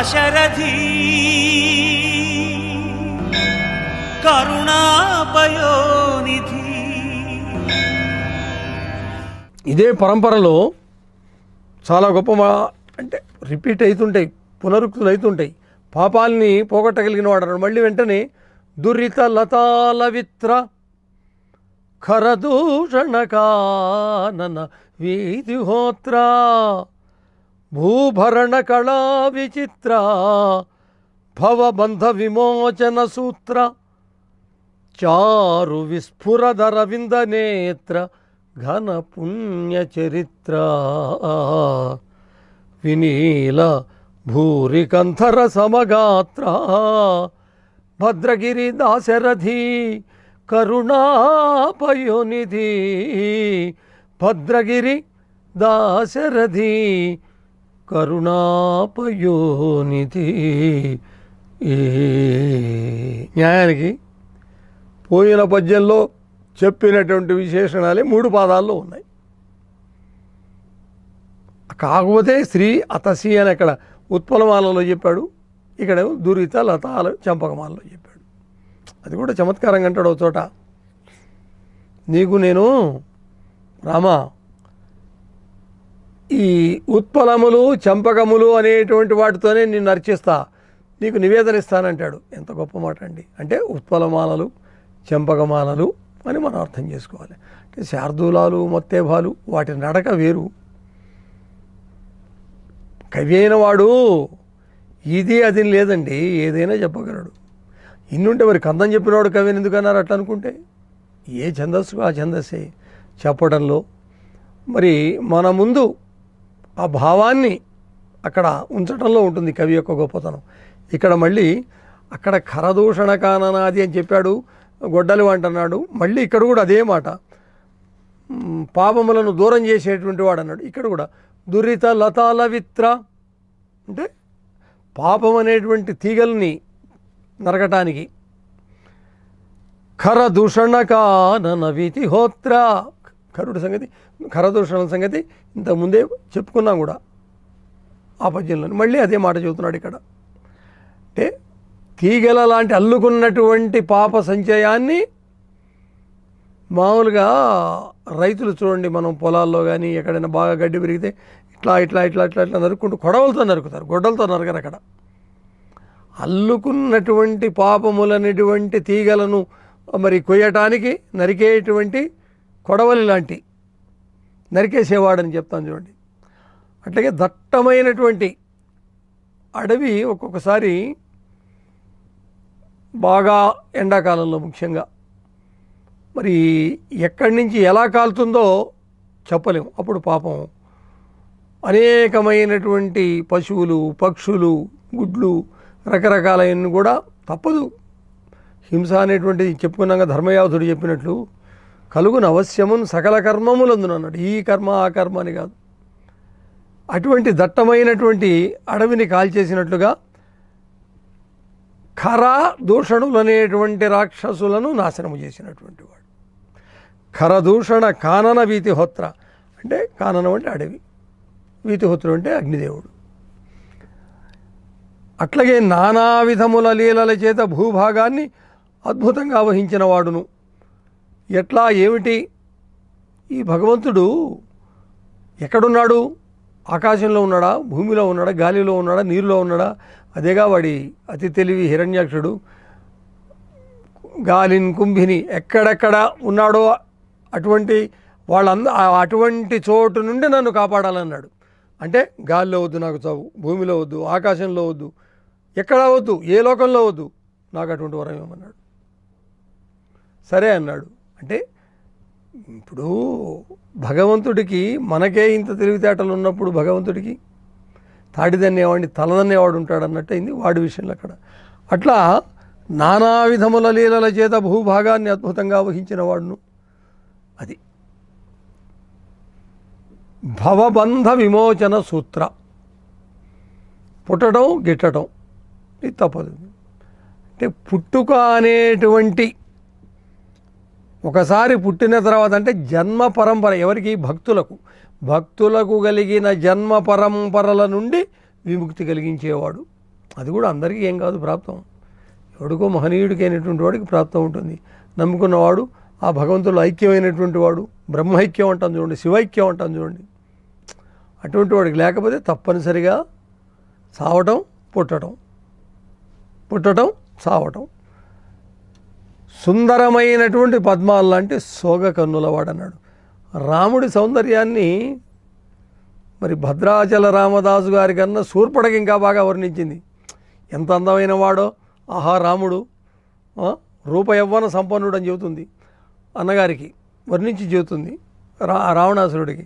దాశరథి కరుణాపయోనిధి. ఇదే పరంపరలో చాలా గొప్ప అంటే రిపీట్ అవుతుంటాయి, పునరుక్తులు అవుతుంటాయి. పాపాలని పోగొట్టగలిగిన వాడు అన్నాడు. మళ్ళీ వెంటనే దురిత లతాలవిత్ర ఖరదూషణ కానన వీధిహోత్ర భూభరణ కళా విచిత్ర భవబంధ విమోచన సూత్ర చారు విస్ఫురధర విందనేత్ర ఘన పుణ్యచరిత్ర వినీల భూరికంధర సమగాత్ర భద్రగిరి దాశరథి కరుణాపయోనిధి. భద్రగిరి దాశరథి కరుణాపయోనిధి. ఈ న్యాయానికి పోయిన పద్యంలో చెప్పినటువంటి విశేషణాలే 3 పాదాల్లో ఉన్నాయి. కాకపోతే శ్రీ అతసి అని అక్కడ ఉత్పలమాలలో చెప్పాడు, ఇక్కడ దురిత లతాల చంపకమాలలో చెప్పాడు. అది కూడా చమత్కారంగా అంటాడు ఒక చోట, నీకు నేను రామా ఈ ఉత్పలములు చంపకములు అనేటువంటి వాటితోనే నిన్ను అర్చిస్తా, నీకు నివేదన ఇస్తానంటాడు. ఎంత గొప్ప మాట అండి. అంటే ఉత్పలమాలలు చంపకమాలలు అని మనం అర్థం చేసుకోవాలి. అంటే శార్దూలాలు మొత్తేభాలు వాటి నడక వేరు. కవి అయిన వాడు ఇది అది లేదండి, ఏదైనా చెప్పగలడు. ఇన్నుంటే మరి కందం చెప్పినవాడు కవి అని ఎందుకన్నారు అట్లా అనుకుంటే? ఏ ఛందస్సు ఆ ఛందస్సే చెప్పడంలో మరి మన ముందు ఆ భావాన్ని అక్కడ ఉంచడంలో ఉంటుంది కవి యొక్క గొప్పతనం. ఇక్కడ మళ్ళీ అక్కడ ఖరదూషణ కాననాది అని చెప్పాడు, గొడ్డలి అంటున్నాడు. మళ్ళీ ఇక్కడ కూడా అదే మాట, పాపములను దూరం చేసేటువంటి వాడు అన్నాడు. ఇక్కడ కూడా దురిత లతాలవిత్ర అంటే పాపం అనేటువంటి తీగల్ని నరకటానికి. ఖరదూషణ కానన వీతిహోత్ర, ఖరుడు సంగతి, ఖరదూషణ సంగతి ఇంతకుముందే చెప్పుకున్నాం కూడా ఆ పద్యంలో. మళ్ళీ అదే మాట చెబుతున్నాడు ఇక్కడ. అంటే తీగల లాంటి అల్లుకున్నటువంటి పాప సంచయాన్ని మామూలుగా రైతులు చూడండి, మనం పొలాల్లో కానీ ఎక్కడైనా బాగా గడ్డి పెరిగితే ఇట్లా ఇట్లా ఇట్లా ఇట్లా ఇట్లా నరుక్కుంటూ కొడవలతో నరుకుతారు, గొడ్డలతో నరకరు. అక్కడ అల్లుకున్నటువంటి పాపములనేటువంటి తీగలను మరి కొయ్యటానికి నరికేటువంటి కొడవలి లాంటి నరికేసేవాడని చెప్తాను చూడండి. అట్లాగే దట్టమైనటువంటి అడవి ఒక్కొక్కసారి బాగా ఎండాకాలంలో ముఖ్యంగా మరి ఎక్కడి నుంచి ఎలా కాలుతుందో చెప్పలేము. అప్పుడు పాపం అనేకమైనటువంటి పశువులు, పక్షులు, గుడ్లు, రకరకాలైన కూడా తప్పదు. హింస అనేటువంటిది చెప్పుకున్నాక ధర్మయాధుడు చెప్పినట్లు కలుగును అవశ్యమున్ సకల కర్మములందును అన్నాడు. ఈ కర్మ ఆ కర్మ అని కాదు. అటువంటి దట్టమైనటువంటి అడవిని కాల్చేసినట్లుగా ఖర దూషణులు అనేటువంటి రాక్షసులను నాశనము చేసినటువంటి వాడు. ఖరదూషణ కానన వీతిహోత్ర అంటే కాననం అంటే అడవి, వీతిహోత్రుడు అంటే అగ్నిదేవుడు. అట్లాగే నానా విధముల లీలల చేత భూభాగాన్ని అద్భుతంగా వహించిన వాడును. ఎట్లా ఏమిటి ఈ భగవంతుడు ఎక్కడున్నాడు? ఆకాశంలో ఉన్నాడా, భూమిలో ఉన్నాడా, గాలిలో ఉన్నాడా, నీరులో ఉన్నాడా? అదేగా వాడి అతి తెలివి హిరణ్యాక్షుడు. గాలిని కుంభిని ఎక్కడెక్కడ ఉన్నాడో అటువంటి అటువంటి చోటు నుండి నన్ను కాపాడాలన్నాడు. అంటే గాలిలో వద్దు నాకు చావు, భూమిలో వద్దు, ఆకాశంలో వద్దు, ఎక్కడా వద్దు, ఏ లోకంలో వద్దు, నాకు అటువంటి వరం ఏమన్నాడు. సరే అన్నాడు. అంటే ఇప్పుడు భగవంతుడికి మనకే ఇంత తెలివితేటలు ఉన్నప్పుడు భగవంతుడికి తాడిదన్నేవాడిని తలదన్నేవాడు ఉంటాడు అన్నట్టు అయింది వాడి విషయంలో అక్కడ. అట్లా నానా విధముల లీలల చేత భూభాగాన్ని అద్భుతంగా వహించిన వాడును. అది భవబంధ విమోచన సూత్ర. పుట్టడం గిట్టడం ఇది తప్పదు. అంటే పుట్టుక అనేటువంటి ఒకసారి పుట్టిన తర్వాత అంటే జన్మ పరంపర ఎవరికి? భక్తులకు కలిగిన జన్మ పరంపరల నుండి విముక్తి కలిగించేవాడు అది కూడా అందరికీ ఏం కాదు ప్రాప్తం, ఎవడికో మహనీయుడికి అయినటువంటి వాడికి ప్రాప్తం ఉంటుంది. నమ్ముకున్నవాడు ఆ భగవంతుడు ఐక్యమైనటువంటి వాడు, బ్రహ్మైక్యం అంటాం చూడండి, శివైక్యం అంటాం చూడండి, అటువంటి వాడికి లేకపోతే తప్పనిసరిగా చావటం పుట్టడం, పుట్టడం చావటం. సుందరమైనటువంటి పద్మాలు లాంటి సోగ కన్నులవాడు అన్నాడు. రాముడి సౌందర్యాన్ని మరి భద్రాచల రామదాసు గారి కన్నా శూర్పణఖ ఇంకా బాగా వర్ణించింది. ఎంత అందమైన వాడో, ఆహా రాముడు రూప యవ్వన సంపన్నుడు అని చెబుతుంది అన్నగారికి, వర్ణించి చెబుతుంది రావణాసురుడికి.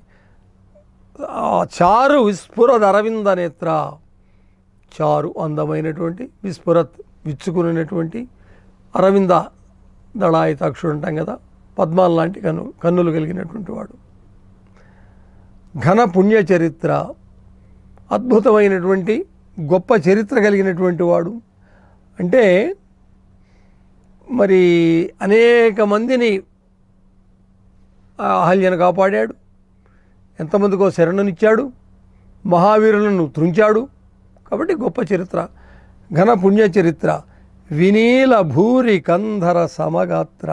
చారు విస్ఫురద్ అరవింద నేత్ర, చారు అందమైనటువంటి, విస్ఫురత్ విచ్చుకునేటువంటి, అరవింద దళాయితాక్షుడు అంటాం కదా, పద్మాల లాంటి కన్నులు కలిగినటువంటి వాడు. ఘన పుణ్య చరిత్ర, అద్భుతమైనటువంటి గొప్ప చరిత్ర కలిగినటువంటి వాడు. అంటే మరి అనేక మందిని అహల్యను కాపాడాడు, ఎంతమందికో శరణునిచ్చాడు, మహావీరులను త్రుంచాడు. కాబట్టి గొప్ప చరిత్ర, ఘన పుణ్య చరిత్ర. వినీల భూరి కంధర సమగాత్ర.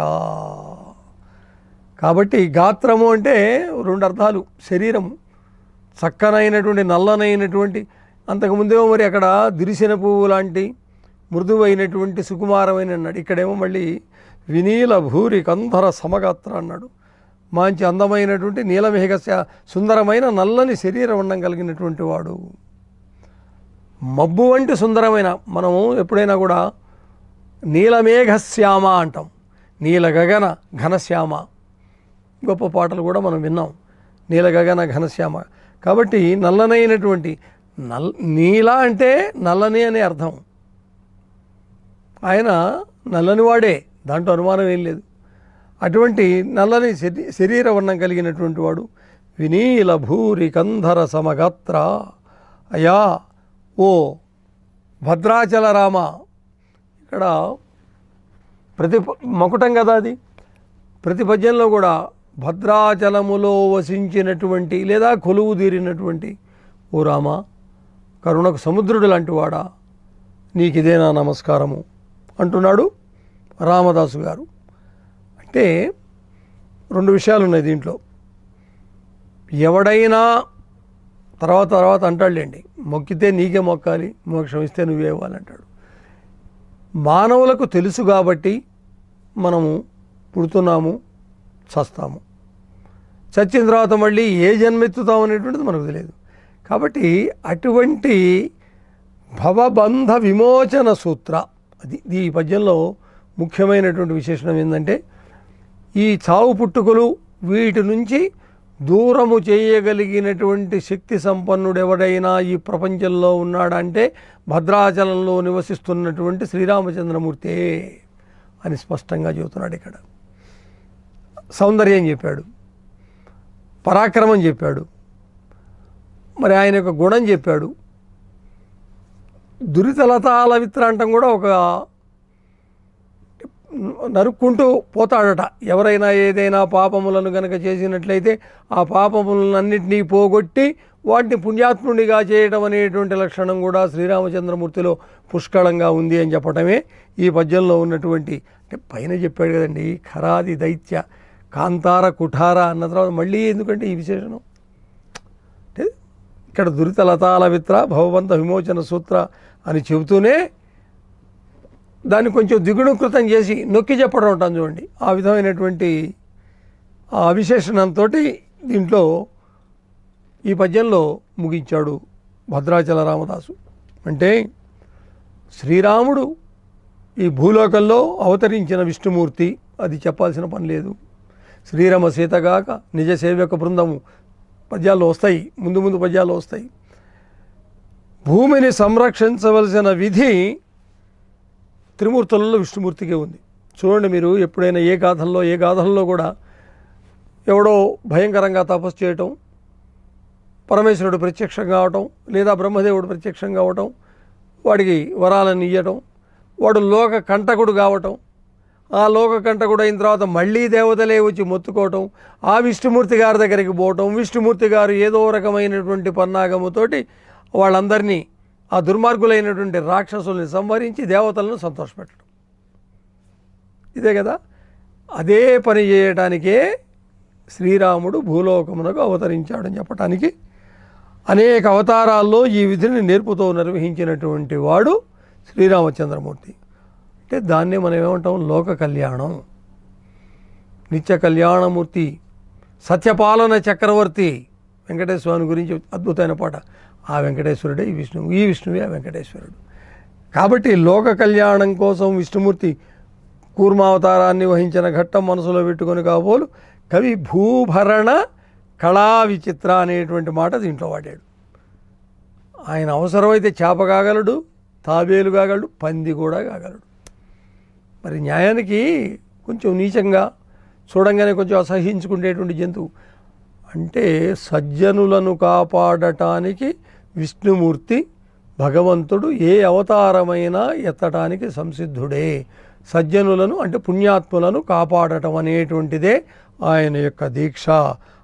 కాబట్టి గాత్రము అంటే రెండు అర్థాలు, శరీరము, చక్కనైనటువంటి నల్లనైనటువంటి, అంతకుముందేమో మరి అక్కడ దిరిసిన పువ్వు లాంటి మృదువైనటువంటి సుకుమారమైన అన్నాడు, ఇక్కడేమో మళ్ళీ వినీల భూరి కంధర సమగాత్ర అన్నాడు. మంచి అందమైనటువంటి నీలమేఘ సుందరమైన నల్లని శరీరం ఉండం కలిగినటువంటి వాడు. మబ్బు వంటి సుందరమైన, మనము ఎప్పుడైనా కూడా నీలమేఘశ్యామ అంటాం, నీల గగన ఘనశ్యామ, గొప్ప పాటలు కూడా మనం విన్నాం, నీల గగన ఘనశ్యామ. కాబట్టి నల్లనైనటువంటి నీల అంటే నల్లని అనే అర్థం. ఆయన నల్లని వాడే, దాంట్లో అనుమానం ఏం లేదు. అటువంటి నల్లని శరీర వర్ణం కలిగినటువంటి వాడు. వినీల భూరి కంధర సమగాత్ర. అయ్యా ఓ భద్రాచల రామ, ఇక్కడ ప్రతి మకుటం కదా అది, ప్రతి పద్యంలో కూడా భద్రాచలములో వసించినటువంటి లేదా కొలువు తీరినటువంటి ఓ రామ, కరుణకు సముద్రుడు లాంటి వాడా, నీకిదే నా నమస్కారము అంటున్నాడు రామదాసు గారు. అంటే రెండు విషయాలు ఉన్నాయి దీంట్లో. ఎవడైనా తర్వాత అంటాడులేండి, మొక్కితే నీకే మొక్కాలి, మోక్షం ఇస్తే నువ్వే ఇవ్వాలంటాడు. మానవులకు తెలుసు కాబట్టి మనము పుడుతున్నాము, చస్తాము, చచ్చిన తర్వాత మళ్ళీ ఏ జన్మెత్తుతాం అనేటువంటిది మనకు తెలియదు. కాబట్టి అటువంటి భవబంధ విమోచన సూత్ర, అది ఈ పద్యంలో ముఖ్యమైనటువంటి విశేషణం ఏంటంటే, ఈ చావు పుట్టుకలు వీటి నుంచి దూరము చేయగలిగినటువంటి శక్తి సంపన్నుడు ఎవడైనా ఈ ప్రపంచంలో ఉన్నాడంటే భద్రాచలంలో నివసిస్తున్నటువంటి శ్రీరామచంద్రమూర్తే అని స్పష్టంగా చెబుతున్నాడు. ఇక్కడ సౌందర్యం చెప్పాడు, పరాక్రమం చెప్పాడు, మరి ఆయన యొక్క గుణం చెప్పాడు. దురితలతాల విత్రాంతం కూడా ఒక నరుక్కుంటూ పోతాడట. ఎవరైనా ఏదైనా పాపములను గనక చేసినట్లయితే ఆ పాపములన్నింటినీ పోగొట్టి వాటిని పుణ్యాత్ముడిగా చేయడం అనేటువంటి లక్షణం కూడా శ్రీరామచంద్రమూర్తిలో పుష్కళంగా ఉంది అని చెప్పటమే ఈ పద్యంలో ఉన్నటువంటి. అంటే పైన చెప్పాడు కదండి, ఖరాది దైత్య కాంతార కుఠార అన్న తర్వాత మళ్ళీ ఎందుకంటే ఈ విశేషణం. అంటే ఇక్కడ దురితలతాల విత్ర భవబంధ విమోచన సూత్ర అని చెబుతూనే దాన్ని కొంచెం దిగుణకృతం చేసి నొక్కి చెప్పడం ఉంటాను చూడండి. ఆ విధమైనటువంటి ఆ విశేషణంతో దీంట్లో ఈ పద్యంలో ముగించాడు భద్రాచల రామదాసు. అంటే శ్రీరాముడు ఈ భూలోకంలో అవతరించిన విష్ణుమూర్తి, అది చెప్పాల్సిన పని లేదు. శ్రీరామ సీతగాక నిజ సేవక బృందము పద్యాల్లో వస్తాయి, ముందు పద్యాల్లో వస్తాయి. భూమిని సంరక్షించవలసిన విధి త్రిమూర్తులలో విష్ణుమూర్తికే ఉంది. చూడండి మీరు ఎప్పుడైనా ఏ గాథల్లో కూడా ఎవడో భయంకరంగా తపస్సు చేయటం, పరమేశ్వరుడు ప్రత్యక్షం కావటం, లేదా బ్రహ్మదేవుడు ప్రత్యక్షం కావటం, వాడికి వరాలను ఇవ్వటం, వాడు లోక కంటకుడు కావటం, ఆ లోక కంటకుడు అయిన తర్వాత మళ్ళీ దేవతలే వచ్చి మొత్తుకోవటం, ఆ విష్ణుమూర్తి గారి దగ్గరికి పోవటం, విష్ణుమూర్తి గారు ఏదో రకమైనటువంటి పన్నాగముతోటి వాళ్ళందరినీ ఆ దుర్మార్గులైనటువంటి రాక్షసుల్ని సంహరించి దేవతలను సంతోషపెట్టడం. ఇదే కదా, అదే పని చేయడానికే శ్రీరాముడు భూలోకమునకు అవతరించాడని చెప్పటానికి అనేక అవతారాల్లో ఈ విధిని నేర్పుతో నిర్వహించినటువంటి వాడు శ్రీరామచంద్రమూర్తి. అంటే దాన్నే మనం ఏమంటాం, లోక కళ్యాణం, నిత్య కళ్యాణమూర్తి, సత్యపాలన చక్రవర్తి. వెంకటేశ్వర స్వామి గురించి అద్భుతమైన పాట. ఆ వెంకటేశ్వరుడే ఈ విష్ణువు, ఈ విష్ణువే ఆ వెంకటేశ్వరుడు. కాబట్టి లోక కళ్యాణం కోసం విష్ణుమూర్తి కూర్మావతారాన్ని వహించిన ఘట్టం మనసులో పెట్టుకొని కాబోలు కవి భూభరణ కళా విచిత్ర అనేటువంటి మాట దీంట్లో వాడాడు. ఆయన అవసరమైతే చేప కాగలడు, తాబేలు కాగలడు, పంది కూడా కాగలడు. మరి న్యాయానికి కొంచెం నీచంగా చూడంగానే కొంచెం అసహించుకునేటువంటి జంతువు. అంటే సజ్జనులను కాపాడటానికి విష్ణుమూర్తి భగవంతుడు ఏ అవతారమైనా ఎత్తడానికి సంసిద్ధుడే. సజ్జనులను అంటే పుణ్యాత్ములను కాపాడటం అనేటువంటిదే ఆయన యొక్క దీక్ష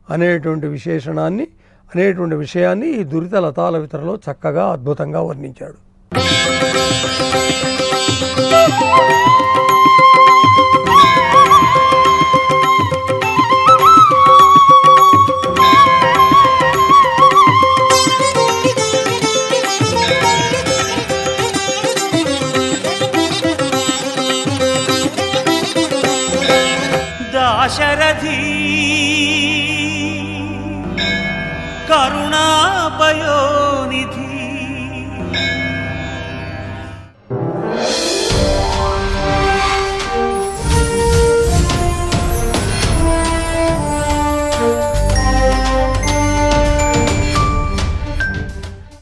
అనేటువంటి విషయాన్ని ఈ దురిత లతాల వితరలో చక్కగా అద్భుతంగా వర్ణించాడు. దాశరథి కరుణాపయో